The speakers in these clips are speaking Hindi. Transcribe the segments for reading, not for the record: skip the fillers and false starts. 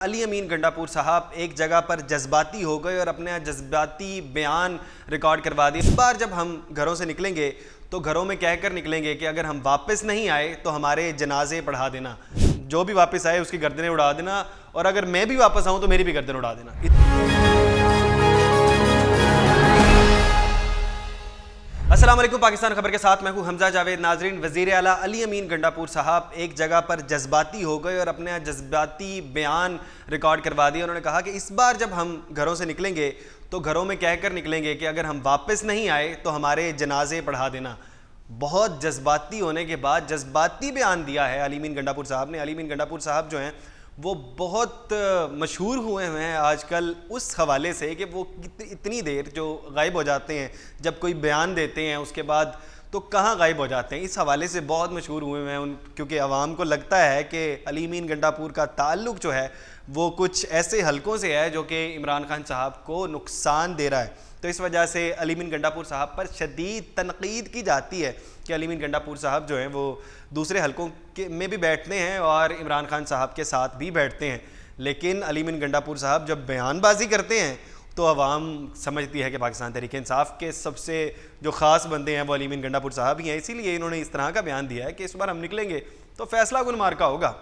अली अमीन गंडापुर साहब एक जगह पर जज्बाती हो गए और अपने जज्बाती बयान रिकॉर्ड करवा दिए। इस बार जब हम घरों से निकलेंगे तो घरों में कहकर निकलेंगे कि अगर हम वापस नहीं आए तो हमारे जनाजे पढ़ा देना, जो भी वापस आए उसकी गर्दनें उड़ा देना, और अगर मैं भी वापस आऊँ तो मेरी भी गर्दन उड़ा देना। अस्सलाम वालेकुम, पाकिस्तान खबर के साथ मैं हूं हमजा जावेद। नाजरीन, वज़ीर आला अली अमीन गंडापुर साहब एक जगह पर जज्बाती हो गए और अपने जज्बाती बयान रिकॉर्ड करवा दिए। उन्होंने कहा कि इस बार जब हम घरों से निकलेंगे तो घरों में कहकर निकलेंगे कि अगर हम वापस नहीं आए तो हमारे जनाजे पढ़ा देना। बहुत जज्बाती होने के बाद जज्बाती बयान दिया है अली अमीन गंडापुर साहब ने। अली अमीन गंडापुर साहब जो हैं वो बहुत मशहूर हुए हैं आजकल उस हवाले से कि वो इतनी देर जो गायब हो जाते हैं, जब कोई बयान देते हैं उसके बाद तो कहाँ गायब हो जाते हैं। इस हवाले से बहुत मशहूर हुए हैं क्योंकि आवाम को लगता है कि अली अमीन गंडापुर का ताल्लुक़ जो है वो कुछ ऐसे हलकों से है जो कि इमरान खान साहब को नुकसान दे रहा है। तो इस वजह से अली अमीन गंडापुर साहब पर शदीद तनकीद की जाती है कि अली अमीन गंडापुर साहब जो हैं वो दूसरे हलकों के में भी बैठते हैं और इमरान खान साहब के साथ भी बैठते हैं। लेकिन अली अमीन गंडापुर साहब जब बयानबाजी करते हैं तो आवाम समझती है कि पाकिस्तान तहरीक इंसाफ के सबसे जो ख़ास बंदे हैं वो अली अमीन गंडापुर साहब ही हैं। इसीलिए इन्होंने इस तरह का बयान दिया है कि इस बार हम निकलेंगे तो फ़ैसला गुल मार का होगा,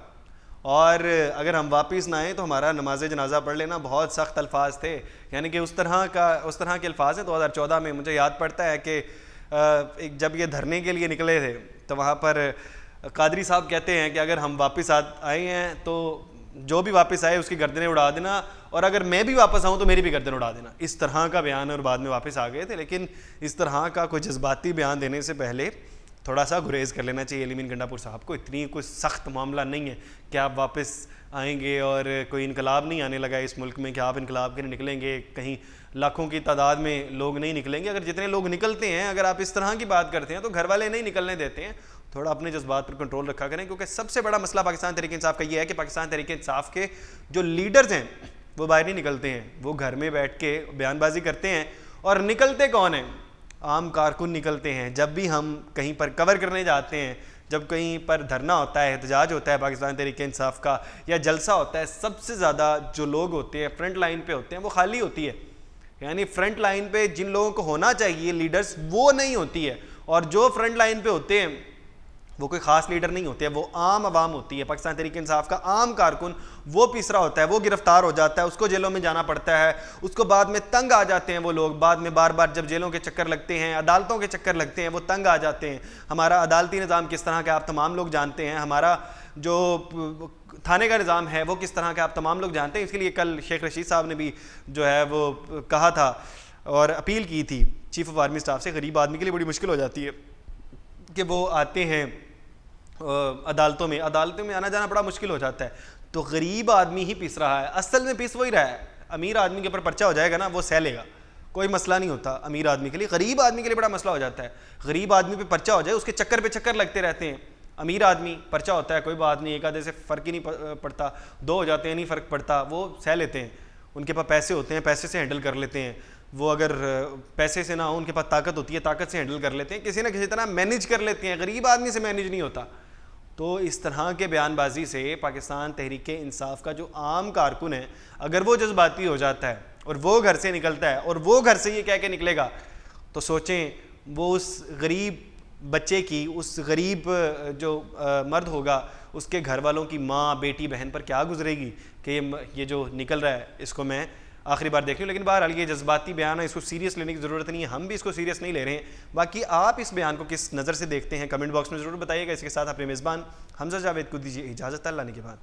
और अगर हम वापस ना आएँ तो हमारा नमाज जनाजा पढ़ लेना। बहुत सख्त अल्फाज थे, यानी कि उस तरह के अल्फाज हैं। 2014 में मुझे याद पड़ता है कि जब ये धरने के लिए निकले थे तो वहाँ पर कादरी साहब कहते हैं कि अगर हम वापस आए हैं तो जो भी वापस आए उसकी गर्दनें उड़ा देना, और अगर मैं भी वापस आऊँ तो मेरी भी गर्दन उड़ा देना। इस तरह का बयान, और बाद में वापस आ गए थे। लेकिन इस तरह का कोई जज्बाती बयान देने से पहले थोड़ा सा गुरेज कर लेना चाहिए अली अमीन गंडापुर साहब को। इतनी कोई सख्त मामला नहीं है कि आप वापस आएंगे और कोई इनकलाब नहीं आने लगा इस मुल्क में कि आप इनकलाब के लिए निकलेंगे। कहीं लाखों की तादाद में लोग नहीं निकलेंगे। अगर जितने लोग निकलते हैं, अगर आप इस तरह की बात करते हैं तो घर वाले नहीं निकलने देते हैं। थोड़ा अपने जज्बात पर कंट्रोल रखा करें, क्योंकि सबसे बड़ा मसला पाकिस्तान तहरीक इंसाफ का ये है कि पाकिस्तान तहरीक इंसाफ के जो लीडर्स हैं वो बाहर नहीं निकलते हैं। वो घर में बैठ के बयानबाजी करते हैं, और निकलते कौन हैं? आम कारकुन निकलते हैं। जब भी हम कहीं पर कवर करने जाते हैं, जब कहीं पर धरना होता है, एहतजाज होता है पाकिस्तान तहरीक इंसाफ का, या जलसा होता है, सबसे ज़्यादा जो लोग होते हैं फ्रंट लाइन पे होते हैं वो खाली होती है। यानी फ्रंट लाइन पे जिन लोगों को होना चाहिए लीडर्स, वो नहीं होती है। और जो फ्रंट लाइन पे होते हैं वो कोई ख़ास लीडर नहीं होते हैं, वो आम आवाम होती है। पाकिस्तान तहरीक इंसाफ का आम कारकुन वो पिसरा होता है, वो गिरफ्तार हो जाता है, उसको जेलों में जाना पड़ता है, उसको बाद में तंग आ जाते हैं वो लोग। बाद में बार बार जब जेलों के चक्कर लगते हैं, अदालतों के चक्कर लगते हैं, वो तंग आ जाते हैं। हमारा अदालती निज़ाम किस तरह का आप तमाम लोग जानते हैं, हमारा जो थाने का निज़ाम है वो किस तरह का आप तमाम लोग जानते हैं। इसके लिए कल शेख रशीद साहब ने भी जो है वो कहा था और अपील की थी चीफ ऑफ आर्मी स्टाफ से। गरीब आदमी के लिए बड़ी मुश्किल हो जाती है कि वो आते हैं अदालतों में आना जाना बड़ा मुश्किल हो जाता है। तो गरीब आदमी ही पिस रहा है, असल में पिस वही रहा है। अमीर आदमी के ऊपर पर्चा हो जाएगा ना, वो सह लेगा, कोई मसला नहीं होता अमीर आदमी के लिए। गरीब आदमी के लिए बड़ा मसला हो जाता है। गरीब आदमी पे पर्चा हो जाए, उसके चक्कर पे चक्कर लगते रहते हैं। अमीर आदमी पर्चा होता है, कोई बात नहीं, एक आधे से फ़र्क ही नहीं पड़ता, दो हो जाते हैं नहीं फ़र्क पड़ता, वो सह लेते हैं। उनके पास पैसे होते हैं, पैसे से हैंडल कर लेते हैं। वो अगर पैसे से ना हो, उनके पास ताकत होती है, ताकत से हैंडल कर लेते हैं, किसी ना किसी तरह मैनेज कर लेते हैं। गरीब आदमी से मैनेज नहीं होता। तो इस तरह के बयानबाजी से पाकिस्तान तहरीक इंसाफ का जो आम कारकुन है, अगर वो जज्बाती हो जाता है और वो घर से निकलता है और वो घर से ये कह के निकलेगा, तो सोचें वो उस गरीब बच्चे की, उस गरीब जो मर्द होगा उसके घर वालों की माँ, बेटी, बहन पर क्या गुजरेगी कि ये जो निकल रहा है इसको मैं आखिरी बार देख लूँ। लेकिन बहरहाल ये जज्बाती बयान है, इसको सीरियस लेने की ज़रूरत नहीं है, हम भी इसको सीरियस नहीं ले रहे हैं। बाकी आप इस बयान को किस नज़र से देखते हैं कमेंट बॉक्स में ज़रूर बताइएगा। इसके साथ अपने मेज़बान हमजा जावेद को दीजिए इजाज़त। अल्लाह ने के बाद।